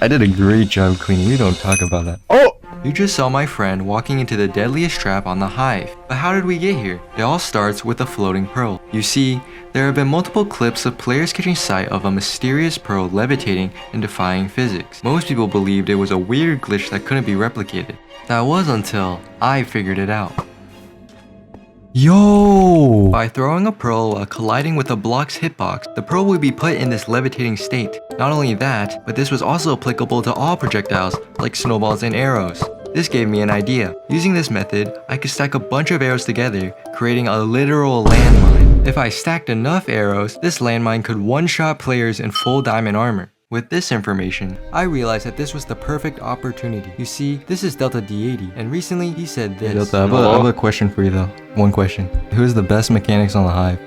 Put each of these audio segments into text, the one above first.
I did a great job cleaning. We don't talk about that. Oh! You just saw my friend walking into the deadliest trap on the Hive. But how did we get here? It all starts with a floating pearl. You see, there have been multiple clips of players catching sight of a mysterious pearl levitating and defying physics. Most people believed it was a weird glitch that couldn't be replicated. That was until I figured it out. Yo! By throwing a pearl while colliding with a block's hitbox, the pearl would be put in this levitating state. Not only that, but this was also applicable to all projectiles, like snowballs and arrows. This gave me an idea. Using this method, I could stack a bunch of arrows together, creating a literal landmine. If I stacked enough arrows, this landmine could one-shot players in full diamond armor. With this information, I realized that this was the perfect opportunity. You see, this is Delta D80, and recently he said this. Delta, I have a question for you though. One question. Who's the best mechanics on the Hive?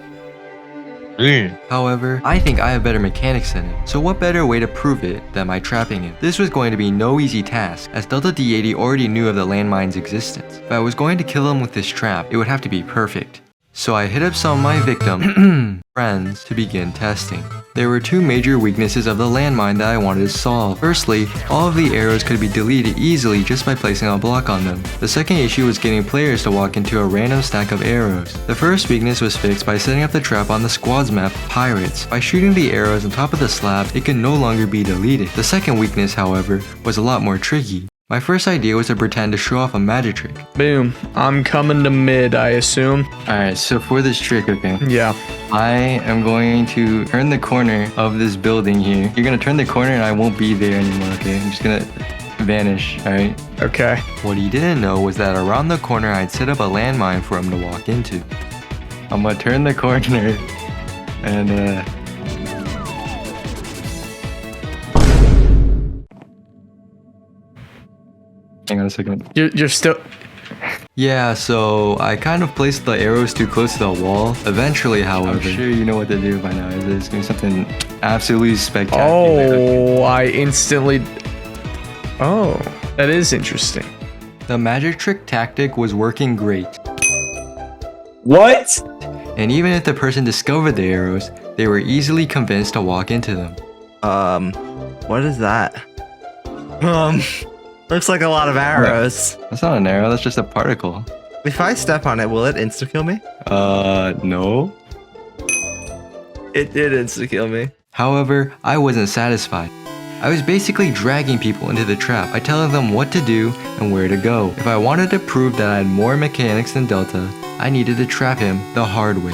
However, I think I have better mechanics than him, so what better way to prove it than by trapping him? This was going to be no easy task, as Delta D80 already knew of the landmine's existence. If I was going to kill him with this trap, it would have to be perfect. So I hit up some of my victim friends to begin testing. There were two major weaknesses of the landmine that I wanted to solve. Firstly, all of the arrows could be deleted easily just by placing a block on them. The second issue was getting players to walk into a random stack of arrows. The first weakness was fixed by setting up the trap on the squad's map, Pirates. By shooting the arrows on top of the slab, it could no longer be deleted. The second weakness, however, was a lot more tricky. My first idea was to pretend to show off a magic trick. Boom. I'm coming to mid, I assume. Alright, so for this trick, okay? Yeah. I am going to turn the corner of this building here. You're gonna turn the corner and I won't be there anymore, okay? I'm just gonna vanish, alright? Okay. What he didn't know was that around the corner I'd set up a landmine for him to walk into. I'm gonna turn the corner and hang on a second. You're still... Yeah, so I kind of placed the arrows too close to the wall. Eventually, however... I'm sure you know what to do by now. It's gonna be something absolutely spectacular. Oh, I instantly... Oh, that is interesting. The magic trick tactic was working great. What? And even if the person discovered the arrows, they were easily convinced to walk into them. What is that? Looks like a lot of arrows. That's not an arrow, that's just a particle. If I step on it, will it insta-kill me? No. It did insta-kill me. However, I wasn't satisfied. I was basically dragging people into the trap by telling them what to do and where to go. If I wanted to prove that I had more mechanics than Delta, I needed to trap him the hard way.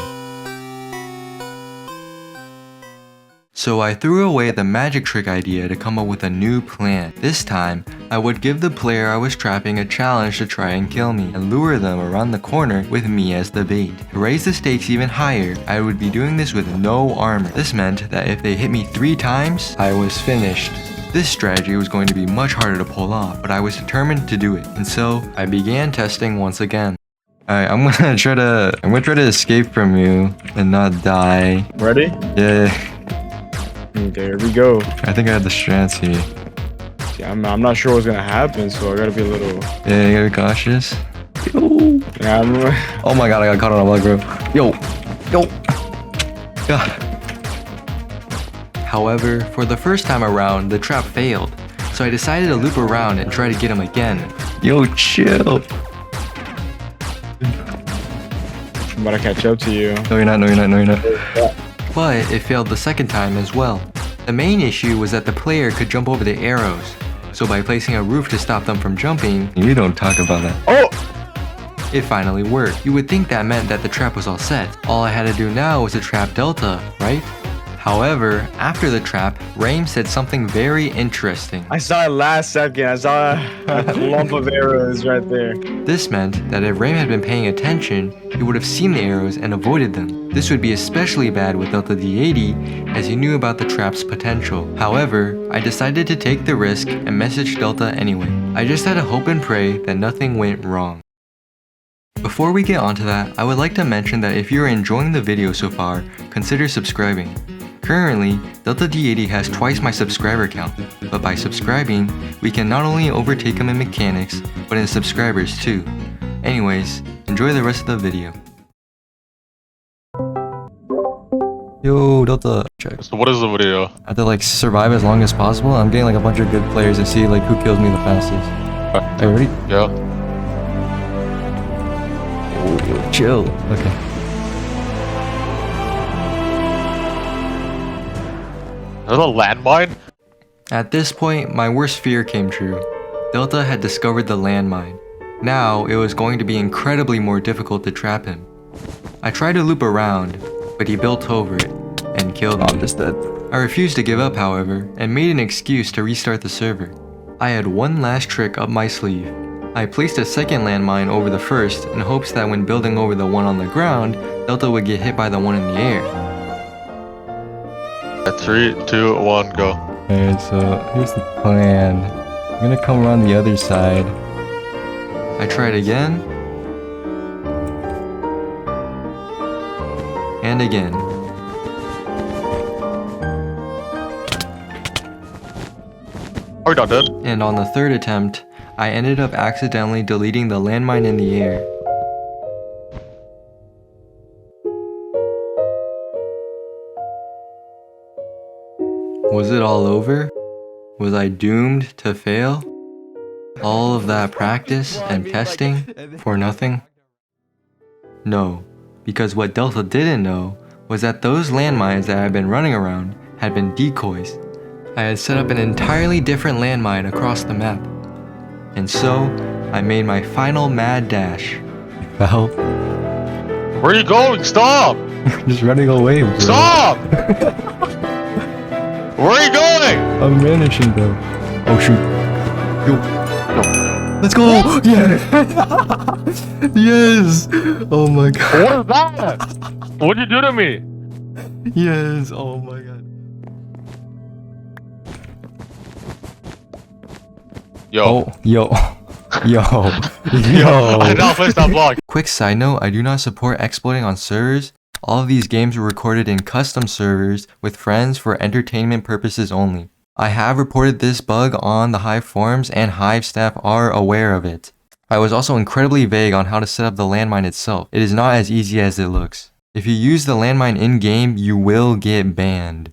So I threw away the magic trick idea to come up with a new plan. This time, I would give the player I was trapping a challenge to try and kill me and lure them around the corner with me as the bait. To raise the stakes even higher, I would be doing this with no armor. This meant that if they hit me 3 times, I was finished. This strategy was going to be much harder to pull off, but I was determined to do it, and so I began testing once again. Alright, I'm gonna try to escape from you and not die. Ready? Yeah. There we go. I think I have the strats here. Yeah, I'm not sure what's gonna happen, so I gotta be a little... Yeah, you gotta be cautious. Yo. Yeah, Oh my god, I got caught on a bug, bro. Yo. Yeah. However, for the first time around, the trap failed, so I decided to loop around and try to get him again. Yo, chill. I'm about to catch up to you. No, you're not. But it failed the second time as well. The main issue was that the player could jump over the arrows, so by placing a roof to stop them from jumping, We don't talk about that. Oh! it finally worked. You would think that meant that the trap was all set. All I had to do now was to trap Delta, right? However, after the trap, Raim said something very interesting. I saw it last second. I saw a lump of arrows right there. This meant that if Raim had been paying attention, he would have seen the arrows and avoided them. This would be especially bad with Delta D80, as he knew about the trap's potential. However, I decided to take the risk and message Delta anyway. I just had to hope and pray that nothing went wrong. Before we get onto that, I would like to mention that if you're enjoying the video so far, consider subscribing. Currently, Delta D80 has twice my subscriber count, but by subscribing, we can not only overtake him in mechanics, but in subscribers too. Anyways, enjoy the rest of the video. Yo, Delta. Check. So what is the video? I have to like survive as long as possible. I'm getting like a bunch of good players and see like who kills me the fastest. Are you ready? Yeah. Oh, chill. Okay. There's a landmine? At this point, my worst fear came true. Delta had discovered the landmine. Now, it was going to be incredibly more difficult to trap him. I tried to loop around, but he built over it and killed me. I'm just dead. I refused to give up, however, and made an excuse to restart the server. I had one last trick up my sleeve. I placed a second landmine over the first in hopes that when building over the one on the ground, Delta would get hit by the one in the air. At 3, 2, 1, go. Alright, so here's the plan. I'm gonna come around the other side. I tried again, and again. Are we not dead? And on the third attempt, I ended up accidentally deleting the landmine in the air. Was it all over? Was I doomed to fail? All of that practice and testing for nothing? No, because what Delta didn't know was that those landmines that I had been running around had been decoys. I had set up an entirely different landmine across the map. And so, I made my final mad dash. Well, Where are you going? Stop! just running away, bro. Stop! Where are you going? I'm managing though. Oh shoot. Yo. Let's go! Yeah! Yes! Oh my god. What is that? What'd you do to me? Yes! Oh my god. Yo. Oh, yo. Yo. I now placed that block. Quick side note, I do not support exploiting on servers. All of these games were recorded in custom servers with friends for entertainment purposes only. I have reported this bug on the Hive forums and Hive staff are aware of it. I was also incredibly vague on how to set up the landmine itself. It is not as easy as it looks. If you use the landmine in-game, you will get banned.